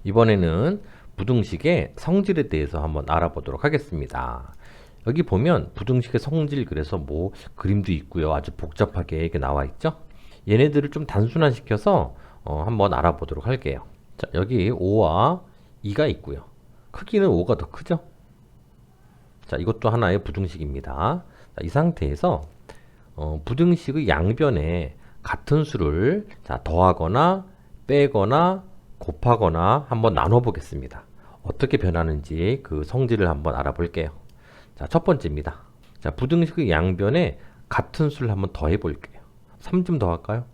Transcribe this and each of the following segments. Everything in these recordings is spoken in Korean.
이번에는 부등식의 성질에 대해서 한번 알아보도록 하겠습니다. 여기 보면 부등식의 성질, 그래서 뭐 그림도 있고요. 아주 복잡하게 이렇게 나와 있죠. 얘네들을 좀 단순화시켜서 한번 알아보도록 할게요. 자, 여기 5와 2가 있고요. 크기는 5가 더 크죠. 자, 이것도 하나의 부등식입니다. 자, 이 상태에서 부등식의 양변에 같은 수를 더하거나 빼거나 곱하거나 한번 나눠 보겠습니다. 어떻게 변하는지 그 성질을 한번 알아볼게요. 자, 첫 번째입니다. 자, 부등식의 양변에 같은 수를 한번 더해 볼게요. 3 좀 더할까요?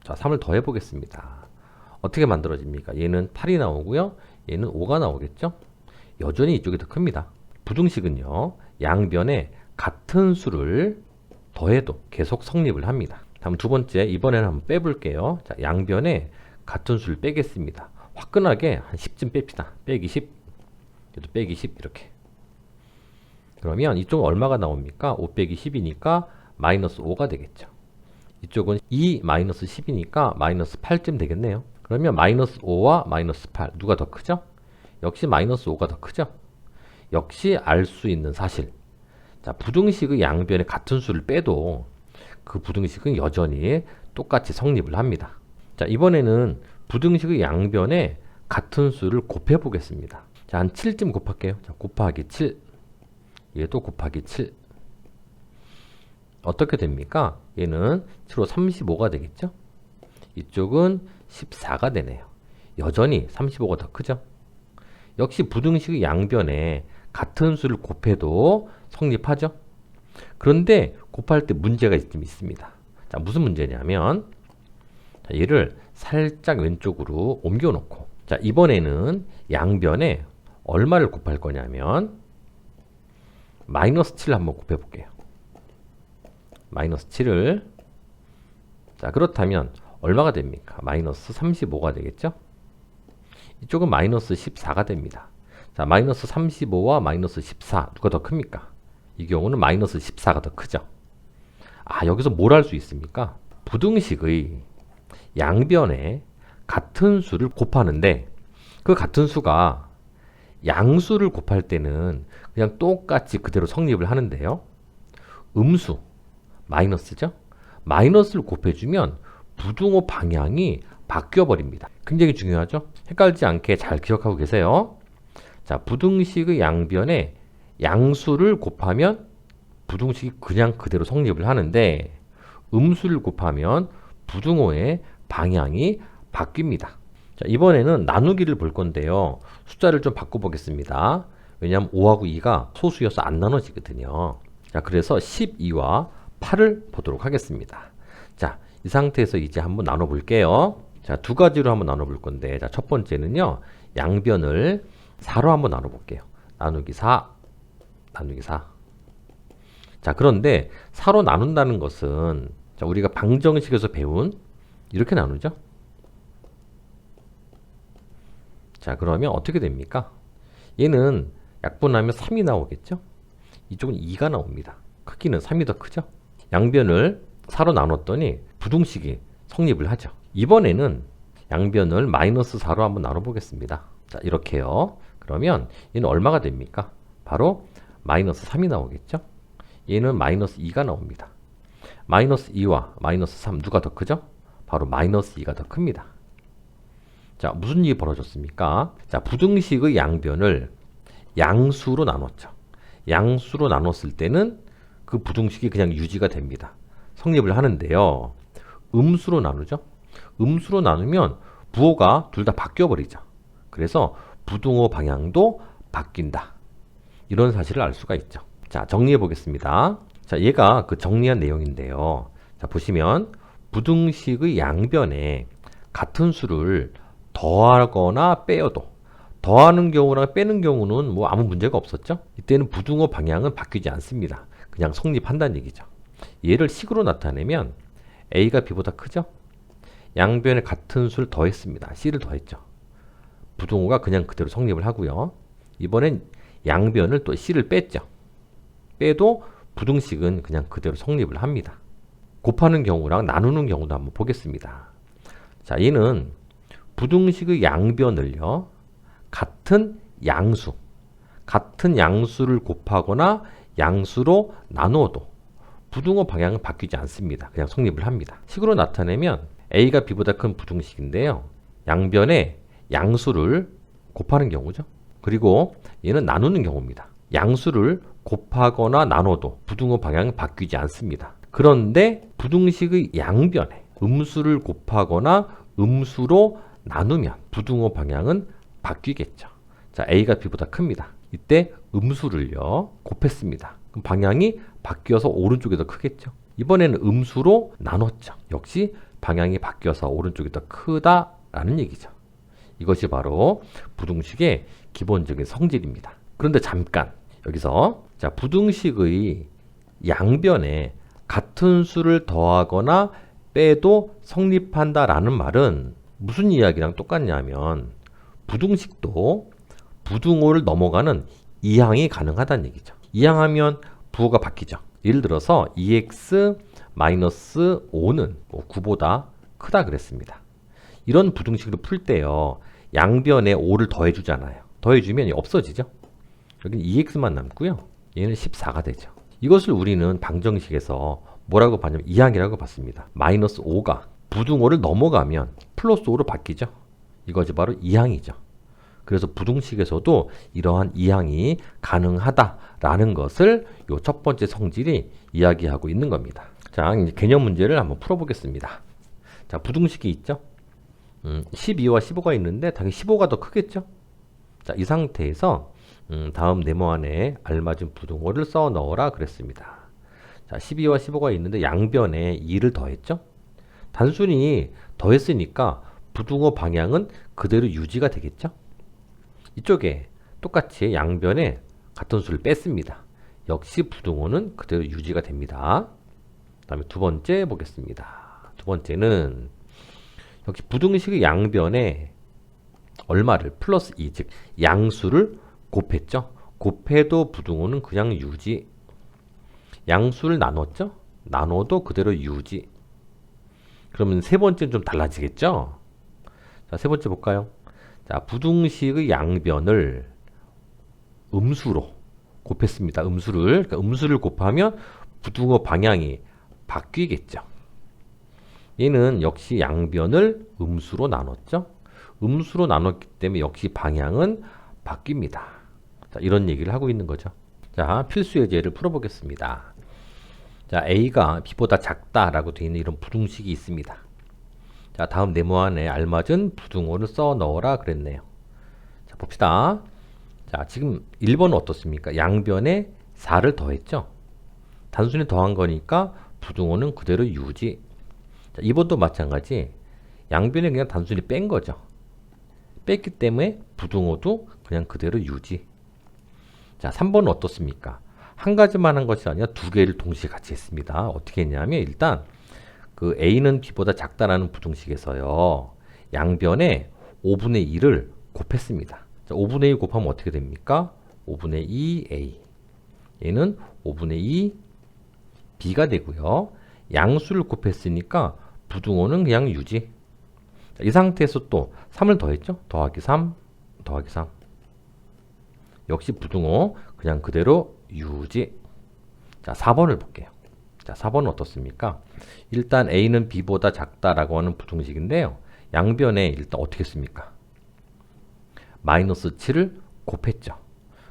자, 3을 더해 보겠습니다. 어떻게 만들어집니까? 얘는 8이 나오고요. 얘는 5가 나오겠죠? 여전히 이쪽이 더 큽니다. 부등식은요, 양변에 같은 수를 더해도 계속 성립을 합니다. 다음 두 번째, 이번에는 한번 빼볼게요. 자, 양변에 같은 수를 빼겠습니다. 화끈하게 한 10쯤 뺍시다. 빼기 10, 얘도 빼기 10 이렇게. 그러면 이쪽은 얼마가 나옵니까? 5 빼기 10이니까 마이너스 5가 되겠죠. 이쪽은 2 마이너스 10이니까 마이너스 8쯤 되겠네요. 그러면 마이너스 5와 마이너스 8 누가 더 크죠? 역시 마이너스 5가 더 크죠? 역시 알 수 있는 사실. 자, 부등식의 양변에 같은 수를 빼도 그 부등식은 여전히 똑같이 성립을 합니다. 자, 이번에는 부등식의 양변에 같은 수를 곱해 보겠습니다. 자, 한 7쯤 곱할게요. 자, 곱하기 7. 얘도 곱하기 7. 어떻게 됩니까? 얘는 7로 35가 되겠죠? 이쪽은 14가 되네요. 여전히 35가 더 크죠? 역시 부등식의 양변에 같은 수를 곱해도 성립하죠? 그런데 곱할 때 문제가 좀 있습니다. 자, 무슨 문제냐면, 자, 얘를 살짝 왼쪽으로 옮겨 놓고, 자, 이번에는 양변에 얼마를 곱할 거냐면 마이너스 7을 한번 곱해 볼게요. 마이너스 7을, 자, 그렇다면 얼마가 됩니까? 마이너스 35가 되겠죠? 이쪽은 마이너스 14가 됩니다. 자, 마이너스 35와 마이너스 14 누가 더 큽니까? 이 경우는 마이너스 14가 더 크죠. 아, 여기서 뭘 할 수 있습니까? 부등식의 양변에 같은 수를 곱하는데 그 같은 수가 양수를 곱할 때는 그냥 똑같이 그대로 성립을 하는데요. 음수, 마이너스죠? 마이너스를 곱해주면 부등호 방향이 바뀌어버립니다. 굉장히 중요하죠? 헷갈리지 않게 잘 기억하고 계세요. 자, 부등식의 양변에 양수를 곱하면 부등식이 그냥 그대로 성립을 하는데 음수를 곱하면 부등호의 방향이 바뀝니다. 자, 이번에는 나누기를 볼 건데요. 숫자를 좀 바꿔보겠습니다. 왜냐하면 5하고 2가 소수여서 안 나눠지거든요. 자, 그래서 12와 8을 보도록 하겠습니다. 자, 이 상태에서 이제 한번 나눠볼게요. 자, 두 가지로 한번 나눠볼 건데, 자, 첫 번째는요, 양변을 4로 한번 나눠볼게요. 나누기 4, 나누기 4. 자, 그런데 4로 나눈다는 것은, 자, 우리가 방정식에서 배운 이렇게 나누죠? 자, 그러면 어떻게 됩니까? 얘는 약분하면 3이 나오겠죠? 이쪽은 2가 나옵니다. 크기는 3이 더 크죠? 양변을 4로 나눴더니 부등식이 성립을 하죠. 이번에는 양변을 마이너스 4로 한번 나눠보겠습니다. 자, 이렇게요. 그러면 얘는 얼마가 됩니까? 바로 마이너스 3이 나오겠죠? 얘는 마이너스 2가 나옵니다. 마이너스 2와 마이너스 3 누가 더 크죠? 바로 마이너스 2가 더 큽니다. 자, 무슨 일이 벌어졌습니까? 자, 부등식의 양변을 양수로 나눴죠. 양수로 나눴을 때는 그 부등식이 그냥 유지가 됩니다. 성립을 하는데요. 음수로 나누죠. 음수로 나누면 부호가 둘 다 바뀌어 버리죠. 그래서 부등호 방향도 바뀐다. 이런 사실을 알 수가 있죠. 자, 정리해 보겠습니다. 자, 얘가 그 정리한 내용인데요. 자, 보시면 부등식의 양변에 같은 수를 더하거나 빼어도, 더하는 경우랑 빼는 경우는 뭐 아무 문제가 없었죠. 이때는 부등호 방향은 바뀌지 않습니다. 그냥 성립한다는 얘기죠. 얘를 식으로 나타내면 A가 B보다 크죠? 양변에 같은 수를 더했습니다. C를 더했죠. 부등호가 그냥 그대로 성립을 하고요. 이번엔 양변을 또 C를 뺐죠. 빼도 부등식은 그냥 그대로 성립을 합니다. 곱하는 경우랑 나누는 경우도 한번 보겠습니다. 자, 얘는 부등식의 양변을요, 같은 양수를 곱하거나 양수로 나누어도 부등호 방향은 바뀌지 않습니다. 그냥 성립을 합니다. 식으로 나타내면 A가 B보다 큰 부등식인데요, 양변에 양수를 곱하는 경우죠. 그리고 얘는 나누는 경우입니다. 양수를 곱하거나 나눠도 부등호 방향은 바뀌지 않습니다. 그런데 부등식의 양변에 음수를 곱하거나 음수로 나누면 부등호 방향은 바뀌겠죠. 자, A가 B보다 큽니다. 이때 음수를요, 곱했습니다. 그럼 방향이 바뀌어서 오른쪽이 더 크겠죠. 이번에는 음수로 나눴죠. 역시 방향이 바뀌어서 오른쪽이 더 크다라는 얘기죠. 이것이 바로 부등식의 기본적인 성질입니다. 그런데 잠깐 여기서, 자, 부등식의 양변에 같은 수를 더하거나 빼도 성립한다라는 말은 무슨 이야기랑 똑같냐면 부등식도 부등호를 넘어가는 이항이 가능하다는 얘기죠. 이항하면 부호가 바뀌죠. 예를 들어서 2x-5는 9보다 크다 그랬습니다. 이런 부등식을 풀 때요, 양변에 5를 더해주잖아요. 더해주면 없어지죠. 여기는 2x만 남고요, 얘는 14가 되죠. 이것을 우리는 방정식에서 뭐라고 봤냐면 이항이라고 봤습니다. 마이너스 5가 부등호를 넘어가면 플러스 5로 바뀌죠. 이것이 바로 이항이죠. 그래서 부등식에서도 이러한 이항이 가능하다라는 것을 요 첫 번째 성질이 이야기하고 있는 겁니다. 자, 이제 개념 문제를 한번 풀어보겠습니다. 자, 부등식이 있죠. 12와 15가 있는데 당연히 15가 더 크겠죠. 자, 이 상태에서 다음 네모 안에 알맞은 부등호를 써 넣어라 그랬습니다. 자, 12와 15가 있는데 양변에 2를 더했죠. 단순히 더했으니까 부등호 방향은 그대로 유지가 되겠죠. 이쪽에 똑같이 양변에 같은 수를 뺐습니다. 역시 부등호는 그대로 유지가 됩니다. 그 다음에 두 번째 보겠습니다. 두 번째는 역시 부등식의 양변에 얼마를 플러스 2, 즉 양수를 곱했죠. 곱해도 부등호는 그냥 유지. 양수를 나눴죠. 나눠도 그대로 유지. 그러면 세 번째는 좀 달라지겠죠. 자, 세 번째 볼까요? 자, 부등식의 양변을 음수로 곱했습니다. 그러니까 음수를 곱하면 부등호 방향이 바뀌겠죠. 얘는 역시 양변을 음수로 나눴죠. 음수로 나눴기 때문에 역시 방향은 바뀝니다. 자, 이런 얘기를 하고 있는 거죠. 자, 필수 예제를 풀어보겠습니다. 자, A가 B보다 작다라고 되어 있는 이런 부등식이 있습니다. 자, 다음 네모 안에 알맞은 부등호를 써 넣어라 그랬네요. 자, 봅시다. 자, 지금 1번은 어떻습니까? 양변에 4를 더했죠. 단순히 더한 거니까 부등호는 그대로 유지. 자, 2번도 마찬가지. 양변에 그냥 단순히 뺀 거죠. 뺐기 때문에 부등호도 그냥 그대로 유지. 자, 3번은 어떻습니까? 한 가지만 한 것이 아니라 두 개를 동시에 같이 했습니다. 어떻게 했냐면 일단 그 A는 B보다 작다라는 부등식에서요, 양변에 5분의 2를 곱했습니다. 자, 5분의 1 곱하면 어떻게 됩니까? 5분의 2 A. 얘는 5분의 2 B가 되고요. 양수를 곱했으니까 부등호는 그냥 유지. 자, 이 상태에서 또 3을 더했죠? 더하기 3, 더하기 3. 역시 부등호 그냥 그대로 유지. 자, 4번을 볼게요. 자, 4번은 어떻습니까? 일단 A는 B보다 작다라고 하는 부등식인데요. 양변에 일단 어떻게 했습니까? 마이너스 7을 곱했죠.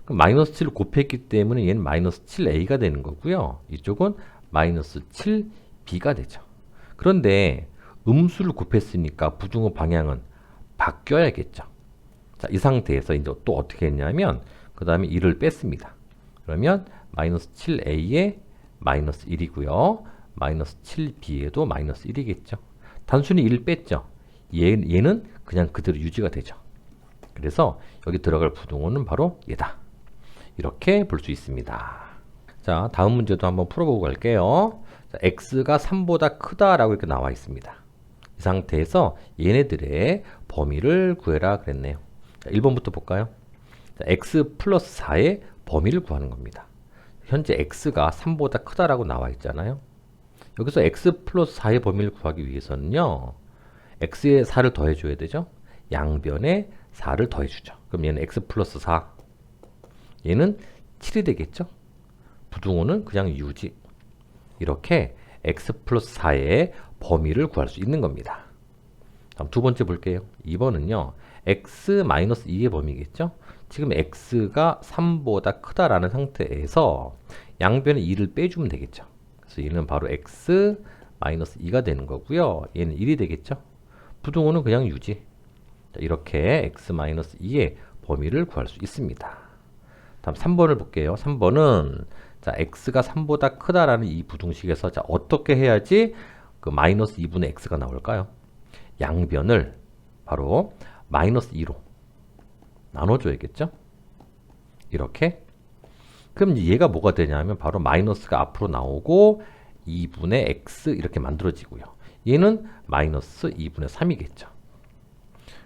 그럼 마이너스 7을 곱했기 때문에 얘는 마이너스 7A가 되는 거고요. 이쪽은 마이너스 7B가 되죠. 그런데 음수를 곱했으니까 부등호 방향은 바뀌어야겠죠. 자, 이 상태에서 이제 또 어떻게 했냐면 그 다음에 1을 뺐습니다. 그러면 마이너스 7A에 마이너스 1이고요. 마이너스 7B에도 마이너스 1이겠죠. 단순히 1을 뺐죠. 얘는 그냥 그대로 유지가 되죠. 그래서 여기 들어갈 부등호는 바로 얘다. 이렇게 볼 수 있습니다. 자, 다음 문제도 한번 풀어보고 갈게요. 자, x가 3보다 크다라고 이렇게 나와 있습니다. 이 상태에서 얘네들의 범위를 구해라 그랬네요. 자, 1번부터 볼까요? 자, x 플러스 4의 범위를 구하는 겁니다. 현재 x가 3보다 크다라고 나와 있잖아요. 여기서 x 플러스 4의 범위를 구하기 위해서는요. x에 4를 더해줘야 되죠. 양변에 4를 더해주죠. 그럼 얘는 x 플러스 4. 얘는 7이 되겠죠. 부등호는 그냥 u지. 이렇게 x 플러스 4의 범위를 구할 수 있는 겁니다. 다음 두 번째 볼게요. 2번은요. x 마이너스 2의 범위겠죠. 지금 x가 3보다 크다라는 상태에서 양변에 2를 빼주면 되겠죠. 그래서 얘는 바로 x 마이너스 2가 되는 거고요. 얘는 1이 되겠죠. 부등호는 그냥 u지. 자, 이렇게 x 마이너스 2의 범위를 구할 수 있습니다. 다음 3번을 볼게요. 3번은 자, x가 3보다 크다라는 이 부등식에서 자, 어떻게 해야지 그 마이너스 2분의 x가 나올까요? 양변을 바로 마이너스 2로 나눠줘야겠죠? 이렇게. 그럼 얘가 뭐가 되냐면 바로 마이너스가 앞으로 나오고 2분의 x 이렇게 만들어지고요. 얘는 마이너스 2분의 3이겠죠.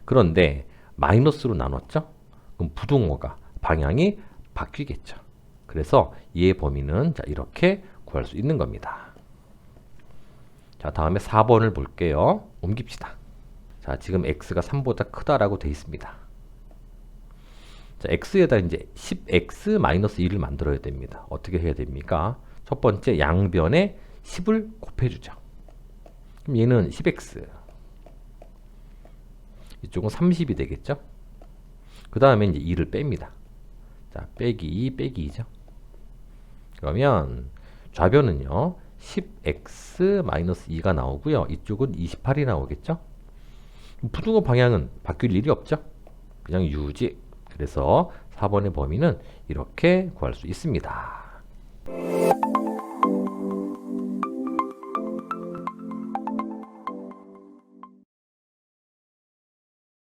그런데 마이너스로 나눴죠? 그럼 부등호가 방향이 바뀌겠죠. 그래서 얘의 범위는 자, 이렇게 구할 수 있는 겁니다. 자, 다음에 4번을 볼게요. 옮깁시다. 자, 지금 x가 3보다 크다라고 돼 있습니다. 자, x에다 이제 10x-1을 만들어야 됩니다. 어떻게 해야 됩니까? 첫 번째 양변에 10을 곱해주죠. 그럼 얘는 10x. 이쪽은 30이 되겠죠? 그 다음에 이제 2를 뺍니다. 자, 빼기 2, 빼기 2죠. 그러면 좌변은요, 10x-2가 나오고요. 이쪽은 28이 나오겠죠? 부등호 방향은 바뀔 일이 없죠? 그냥 유지. 그래서 4번의 범위는 이렇게 구할 수 있습니다.